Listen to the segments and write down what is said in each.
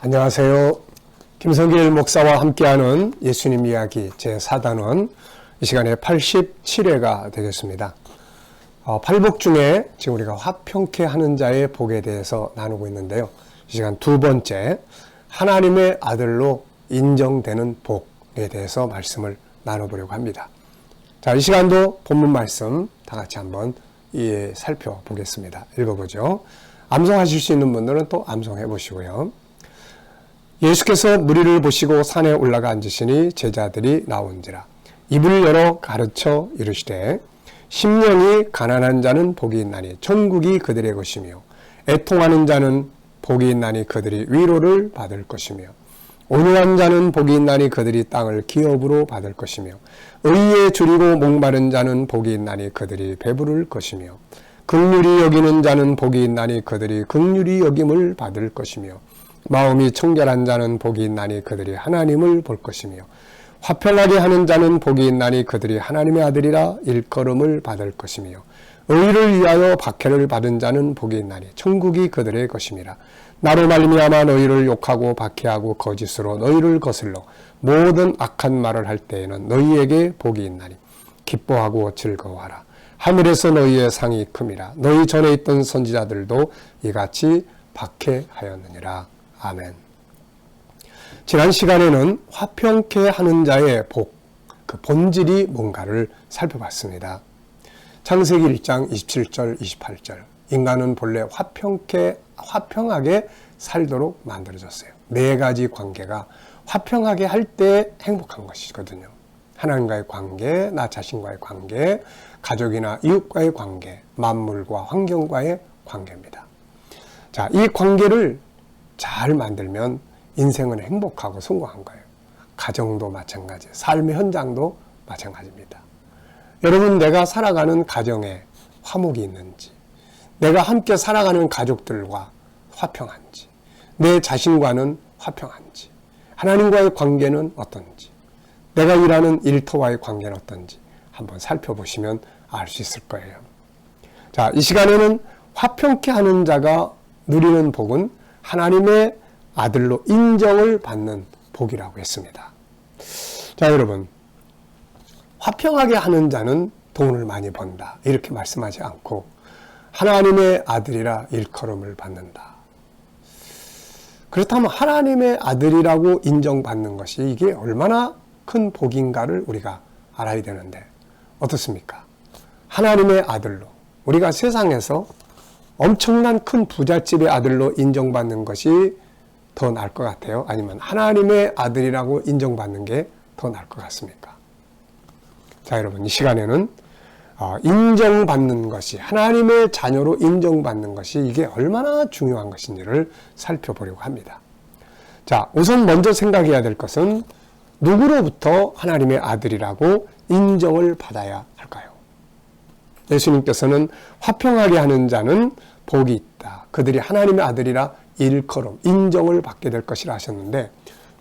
안녕하세요. 김성길 목사와 함께하는 예수님 이야기 제4단원 이 시간에 87회가 되겠습니다. 팔복 중에 지금 우리가 화평케 하는 자의 복에 대해서 나누고 있는데요. 이 시간 두 번째, 하나님의 아들로 인정되는 복에 대해서 말씀을 나눠보려고 합니다. 자, 이 시간도 본문 말씀 다 같이 한번 살펴보겠습니다. 읽어보죠. 암송하실 수 있는 분들은 또 암송해 보시고요. 예수께서 무리를 보시고 산에 올라가 앉으시니 제자들이 나온지라. 입을 열어 가르쳐 이르시되 심령이 가난한 자는 복이 있나니 천국이 그들의 것이며 애통하는 자는 복이 있나니 그들이 위로를 받을 것이며 온유한 자는 복이 있나니 그들이 땅을 기업으로 받을 것이며 의에 줄이고 목마른 자는 복이 있나니 그들이 배부를 것이며 긍휼히 여기는 자는 복이 있나니 그들이 긍휼히 여김을 받을 것이며 마음이 청결한 자는 복이 있나니 그들이 하나님을 볼 것이며 화평하게 하는 자는 복이 있나니 그들이 하나님의 아들이라 일컬음을 받을 것이며 의를 위하여 박해를 받은 자는 복이 있나니 천국이 그들의 것임이라. 나로 말미암아 너희를 욕하고 박해하고 거짓으로 너희를 거슬러 모든 악한 말을 할 때에는 너희에게 복이 있나니 기뻐하고 즐거워하라. 하늘에서 너희의 상이 큼이라. 너희 전에 있던 선지자들도 이같이 박해하였느니라. 아멘. 지난 시간에는 화평케 하는 자의 복, 그 본질이 뭔가를 살펴봤습니다. 창세기 1장 27절, 28절. 인간은 본래 화평하게 살도록 만들어졌어요. 네 가지 관계가 화평하게 할 때 행복한 것이거든요. 하나님과의 관계, 나 자신과의 관계, 가족이나 이웃과의 관계, 만물과 환경과의 관계입니다. 자, 이 관계를 잘 만들면 인생은 행복하고 성공한 거예요. 가정도 마찬가지, 삶의 현장도 마찬가지입니다. 여러분, 내가 살아가는 가정에 화목이 있는지, 내가 함께 살아가는 가족들과 화평한지, 내 자신과는 화평한지, 하나님과의 관계는 어떤지, 내가 일하는 일터와의 관계는 어떤지 한번 살펴보시면 알 수 있을 거예요. 자, 이 시간에는 화평케 하는 자가 누리는 복은 하나님의 아들로 인정을 받는 복이라고 했습니다. 자, 여러분, 화평하게 하는 자는 돈을 많이 번다 이렇게 말씀하지 않고 하나님의 아들이라 일컬음을 받는다. 그렇다면 하나님의 아들이라고 인정받는 것이 이게 얼마나 큰 복인가를 우리가 알아야 되는데 어떻습니까? 하나님의 아들로, 우리가 세상에서 엄청난 큰 부잣집의 아들로 인정받는 것이 더 나을 것 같아요? 아니면 하나님의 아들이라고 인정받는 게 더 나을 것 같습니까? 자, 여러분, 이 시간에는 인정받는 것이, 하나님의 자녀로 인정받는 것이 이게 얼마나 중요한 것인지를 살펴보려고 합니다. 자, 우선 먼저 생각해야 될 것은 누구로부터 하나님의 아들이라고 인정을 받아야 할까요? 예수님께서는 화평하게 하는 자는 복이 있다. 그들이 하나님의 아들이라 일컬음, 인정을 받게 될 것이라 하셨는데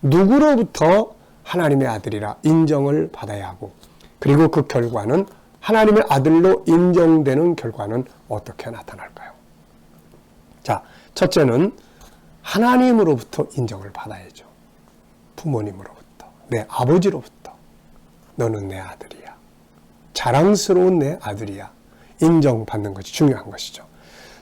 누구로부터 하나님의 아들이라 인정을 받아야 하고 그리고 그 결과는 하나님의 아들로 인정되는 결과는 어떻게 나타날까요? 자, 첫째는 하나님으로부터 인정을 받아야죠. 부모님으로부터, 내 아버지로부터 너는 내 아들이야. 자랑스러운 내 아들이야. 인정받는 것이 중요한 것이죠.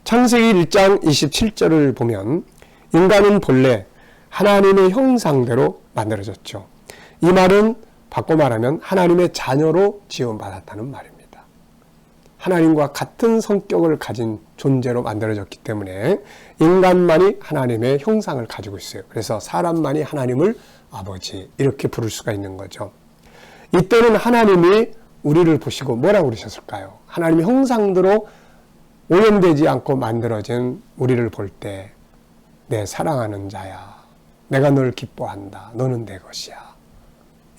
창세기 1장 27절을 보면 인간은 본래 하나님의 형상대로 만들어졌죠. 이 말은 바꿔 말하면 하나님의 자녀로 지원받았다는 말입니다. 하나님과 같은 성격을 가진 존재로 만들어졌기 때문에 인간만이 하나님의 형상을 가지고 있어요. 그래서 사람만이 하나님을 아버지 이렇게 부를 수가 있는 거죠. 이때는 하나님이 우리를 보시고 뭐라고 그러셨을까요? 하나님의 형상대로 오염되지 않고 만들어진 우리를 볼 때 내 사랑하는 자야. 내가 널 기뻐한다. 너는 내 것이야.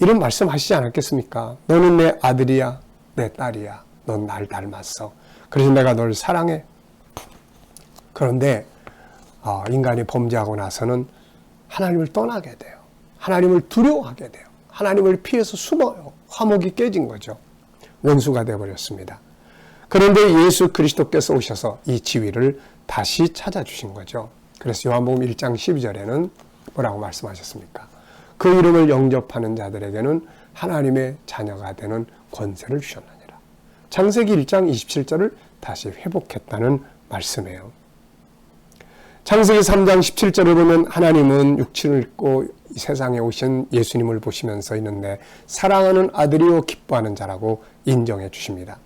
이런 말씀 하시지 않았겠습니까? 너는 내 아들이야. 내 딸이야. 넌 날 닮았어. 그래서 내가 널 사랑해. 그런데 인간이 범죄하고 나서는 하나님을 떠나게 돼요. 하나님을 두려워하게 돼요. 하나님을 피해서 숨어요. 화목이 깨진 거죠. 원수가 되어버렸습니다. 그런데 예수 그리스도께서 오셔서 이 지위를 다시 찾아주신 거죠. 그래서 요한복음 1장 12절에는 뭐라고 말씀하셨습니까? 그 이름을 영접하는 자들에게는 하나님의 자녀가 되는 권세를 주셨느니라. 창세기 1장 27절을 다시 회복했다는 말씀이에요. 창세기 3장 17절을 보면 하나님은 육신을 입고 이 세상에 오신 예수님을 보시면서 있는데 사랑하는 아들이요 기뻐하는 자라고 인정해 주십니다.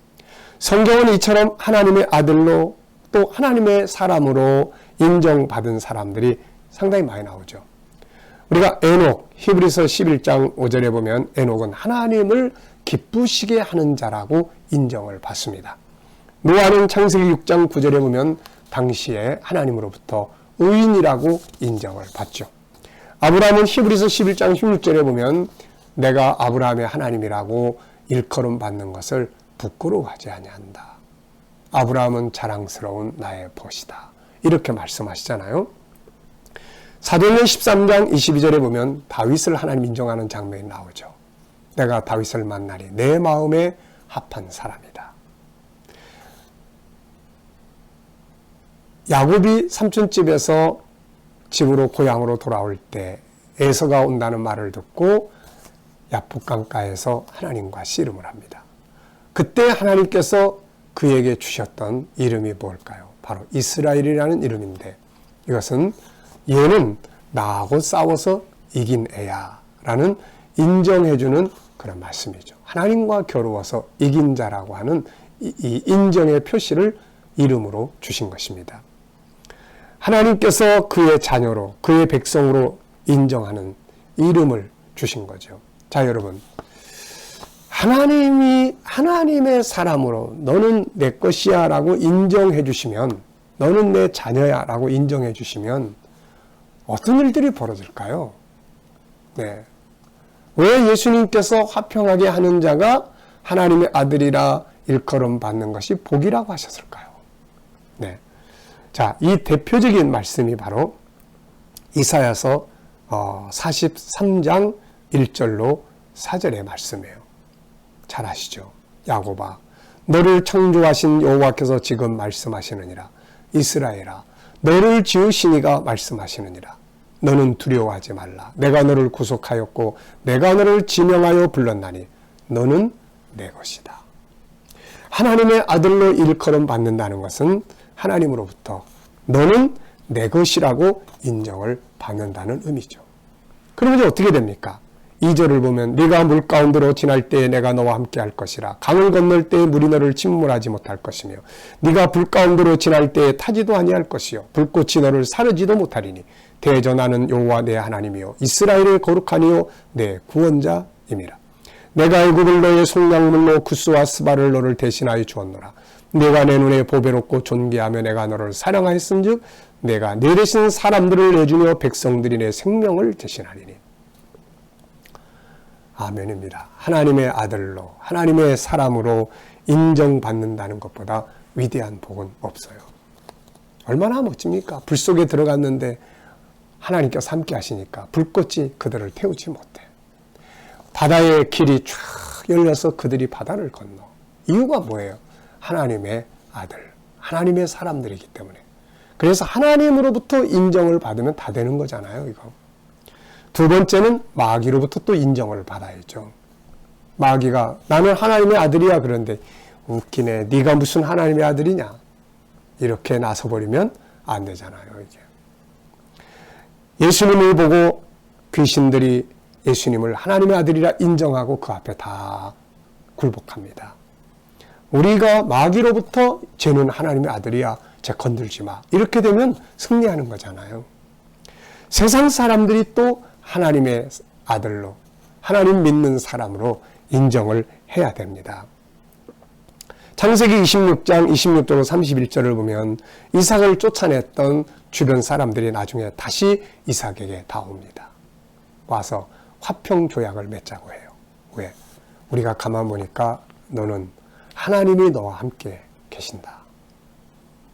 성경은 이처럼 하나님의 아들로 또 하나님의 사람으로 인정받은 사람들이 상당히 많이 나오죠. 우리가 에녹, 히브리서 11장 5절에 보면 에녹은 하나님을 기쁘시게 하는 자라고 인정을 받습니다. 노아는 창세기 6장 9절에 보면 당시에 하나님으로부터 의인이라고 인정을 받죠. 아브라함은 히브리서 11장 16절에 보면 내가 아브라함의 하나님이라고 일컬음 받는 것을 부끄러워하지 아니한다. 아브라함은 자랑스러운 나의 벗이다. 이렇게 말씀하시잖아요. 사도행전 13장 22절에 보면 다윗을 하나님 인정하는 장면이 나오죠. 내가 다윗을 만나니 내 마음에 합한 사람이다. 야곱이 삼촌집에서 집으로 고향으로 돌아올 때 에서가 온다는 말을 듣고 야복강가에서 하나님과 씨름을 합니다. 그때 하나님께서 그에게 주셨던 이름이 뭘까요? 바로 이스라엘이라는 이름인데 이것은 얘는 나하고 싸워서 이긴 애야 라는 인정해주는 그런 말씀이죠. 하나님과 겨루어서 이긴 자라고 하는 이 인정의 표시를 이름으로 주신 것입니다. 하나님께서 그의 자녀로 그의 백성으로 인정하는 이름을 주신 거죠. 자, 여러분, 하나님이 하나님의 사람으로 너는 내 것이야 라고 인정해 주시면, 너는 내 자녀야 라고 인정해 주시면 어떤 일들이 벌어질까요? 네. 왜 예수님께서 화평하게 하는 자가 하나님의 아들이라 일컬음 받는 것이 복이라고 하셨을까요? 네. 자, 이 대표적인 말씀이 바로 이사야서 43장 1절로 4절의 말씀이에요. 잘 아시죠? 야곱아, 너를 창조하신 여호와께서 지금 말씀하시느니라. 이스라엘아, 너를 지으신 이가 말씀하시느니라. 너는 두려워하지 말라. 내가 너를 구속하였고 내가 너를 지명하여 불렀나니 너는 내 것이다. 하나님의 아들로 일컬음 받는다는 것은 하나님으로부터 너는 내 것이라고 인정을 받는다는 의미죠. 그럼 이제 어떻게 됩니까? 2절을 보면 네가 물 가운데로 지날 때에 내가 너와 함께 할 것이라. 강을 건널 때에 물이 너를 침몰하지 못할 것이며 네가 불 가운데로 지날 때에 타지도 아니할 것이요 불꽃이 너를 사르지도 못하리니 대전하는 여호와 내 하나님이요 이스라엘의 거룩하니요 내 구원자임이라. 내가 애굽을 너의 속량물로 구스와 스바를 너를 대신하여 주었노라. 내가 내 눈에 보배롭고 존귀하며 내가 너를 사랑하였은즉 내가 내 대신 사람들을 내주며 백성들이 내 생명을 대신하리니. 아멘입니다. 하나님의 아들로 하나님의 사람으로 인정받는다는 것보다 위대한 복은 없어요. 얼마나 멋집니까? 불 속에 들어갔는데 하나님께서 함께 하시니까 불꽃이 그들을 태우지 못해. 바다의 길이 쫙 열려서 그들이 바다를 건너. 이유가 뭐예요? 하나님의 아들, 하나님의 사람들이기 때문에. 그래서 하나님으로부터 인정을 받으면 다 되는 거잖아요, 이거. 두 번째는 마귀로부터 또 인정을 받아야죠. 마귀가 나는 하나님의 아들이야 그런데 웃기네. 네가 무슨 하나님의 아들이냐? 이렇게 나서버리면 안 되잖아요, 이게. 예수님을 보고 귀신들이 예수님을 하나님의 아들이라 인정하고 그 앞에 다 굴복합니다. 우리가 마귀로부터 쟤는 하나님의 아들이야, 쟤 건들지 마. 이렇게 되면 승리하는 거잖아요. 세상 사람들이 또 하나님의 아들로, 하나님 믿는 사람으로 인정을 해야 됩니다. 창세기 26장 26절로 31절을 보면 이삭을 쫓아냈던 주변 사람들이 나중에 다시 이삭에게 다 옵니다. 와서 화평 조약을 맺자고 해요. 왜? 우리가 가만 보니까 너는 하나님이 너와 함께 계신다.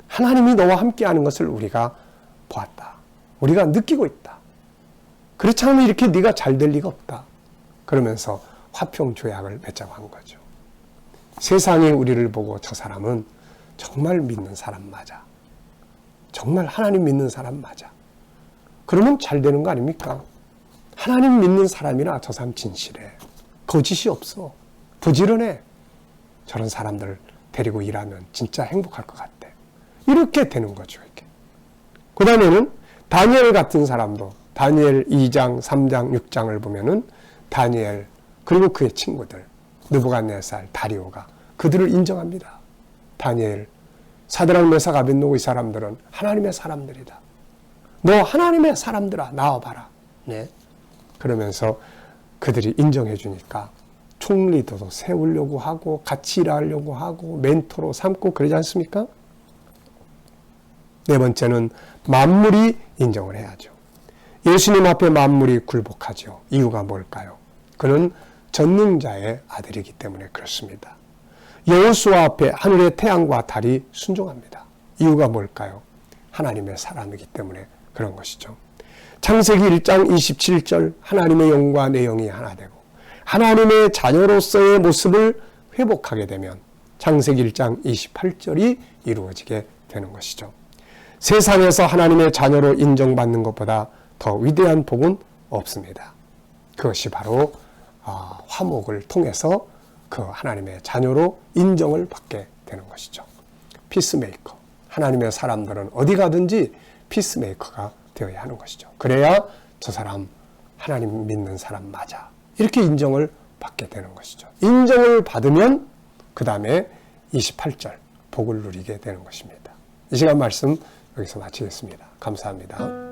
하나님이 너와 함께 하는 것을 우리가 보았다. 우리가 느끼고 있다. 그렇지 않으면 이렇게 네가 잘 될 리가 없다. 그러면서 화평 조약을 맺자고 한 거죠. 세상이 우리를 보고 저 사람은 정말 믿는 사람 맞아. 정말 하나님 믿는 사람 맞아. 그러면 잘 되는 거 아닙니까? 하나님 믿는 사람이나 저 사람 진실해. 거짓이 없어. 부지런해. 저런 사람들 데리고 일하면 진짜 행복할 것 같아. 이렇게 되는 거죠. 이렇게. 그 다음에는 다니엘 같은 사람도 다니엘 2장, 3장, 6장을 보면은 다니엘 그리고 그의 친구들 느부갓네살, 다리오가 그들을 인정합니다. 다니엘, 사드락, 메삭, 아벳느고 이 사람들은 하나님의 사람들이다. 너 하나님의 사람들아 나와봐라. 네. 그러면서 그들이 인정해 주니까 총리도 세우려고 하고 같이 일하려고 하고 멘토로 삼고 그러지 않습니까? 네 번째는 만물이 인정을 해야죠. 예수님 앞에 만물이 굴복하죠. 이유가 뭘까요? 그는 전능자의 아들이기 때문에 그렇습니다. 여호수아 앞에 하늘의 태양과 달이 순종합니다. 이유가 뭘까요? 하나님의 사람이기 때문에 그런 것이죠. 창세기 1장 27절 하나님의 영과 내 영이 하나 되고 하나님의 자녀로서의 모습을 회복하게 되면 창세기 1장 28절이 이루어지게 되는 것이죠. 세상에서 하나님의 자녀로 인정받는 것보다 더 위대한 복은 없습니다. 그것이 바로 화목을 통해서 그 하나님의 자녀로 인정을 받게 되는 것이죠. 피스메이커. 하나님의 사람들은 어디 가든지 피스메이커가 되어야 하는 것이죠. 그래야 저 사람 하나님 믿는 사람 맞아. 이렇게 인정을 받게 되는 것이죠. 인정을 받으면 그 다음에 28절 복을 누리게 되는 것입니다. 이 시간 말씀 여기서 마치겠습니다. 감사합니다.